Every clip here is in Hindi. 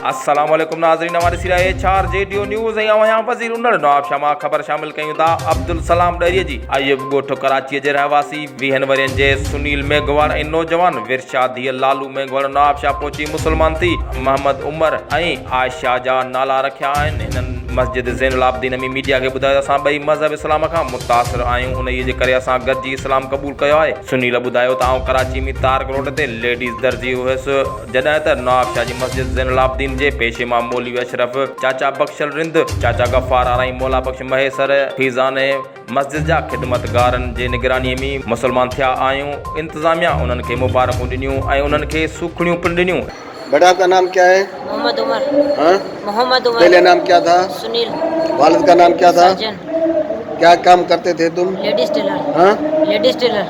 अस्सलाम वालेकुम नाज़रीन, हमारे सिरा चार जेडियो न्यूज़ यहाँ वज़ीर उन्नड़ नवाब शमा ख़बर शामिल कयूं था अब्दुल सलाम डरिया जी। अय्यूब ॻोठ कराची जे रहवासी 20 वरियनि जे सुनील मेघवार ऐं नौजवान विरशा धीअ लालू मेघवार नवाब शाह पहुची मुसलमान थी मोहम्मद उमर ऐं आयशा जा नाला रखिया आहिनि। हिननि मस्जिद ज़ैनुल आबिदीन में मीडिया के ॿुधायो असां ॿई मज़हब इस्लाम खां मुतासिर आहियूं, उन जे करे असां गॾिजी इस्लाम क़बूल कयो आहे। सुनील ॿुधायो त आउं कराची में तारक रोड ते लेडीज़ दर्जी हुयसि जॾहिं त नवाब शाह जी मस्जिद ज़ैनुल आबिदीन जे पेशे मां मौलवी अशरफ, चाचा बख्शल रिंद, चाचा गफ़ार आरई, मौला बख्श महेसर फीज़ान मस्जिद जा खिदमतगारनि जे निगरानी में मुसलमान थिया आहियूं। इंतज़ामिया उन्हनि खे मुबारकूं ॾिनियूं ऐं उन्हनि खे सुखड़ियूं पिण ॾिनियूं। बेटा आपका नाम क्या है? मोहम्मद उमर। हाँ? मोहम्मद उमर। पहले नाम क्या था? सुनील। वालिद का नाम क्या था? सर्जन। क्या काम करते थे तुम? Ladies tailor. हाँ? Ladies tailor.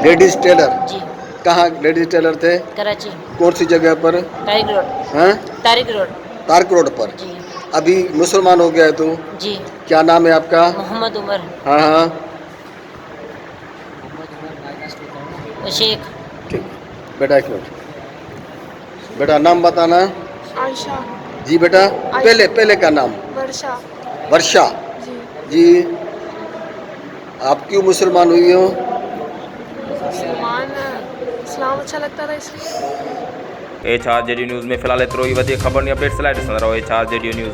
Ladies tailor? जी। कहाँ लेडीज टेलर थे? कराची। कौन सी जगह पर? तारिक रोड। हाँ? तारिक रोड। तारक रोड पर। जी। अभी मुसलमान हो गया है तू? जी। क्या नाम है आपका? मोहम्मद उमर। हाँ हाँ शेख। ठीक। बेटा एक मिनट, बेटा नाम बताना। आयशा। जी बेटा, पहले का नाम? वर्षा। वर्षा जी। जी। आप क्यों मुसलमान हुई हो? मुसलमान इस्लाम अच्छा लगता था इसलिए। HR जेडी न्यूज़ में फ़िलहाल एतिरो ई। वधीक ख़बरनि अपडेट्स लाइ ॾिसंदा रहो HR जेडी न्यूज़।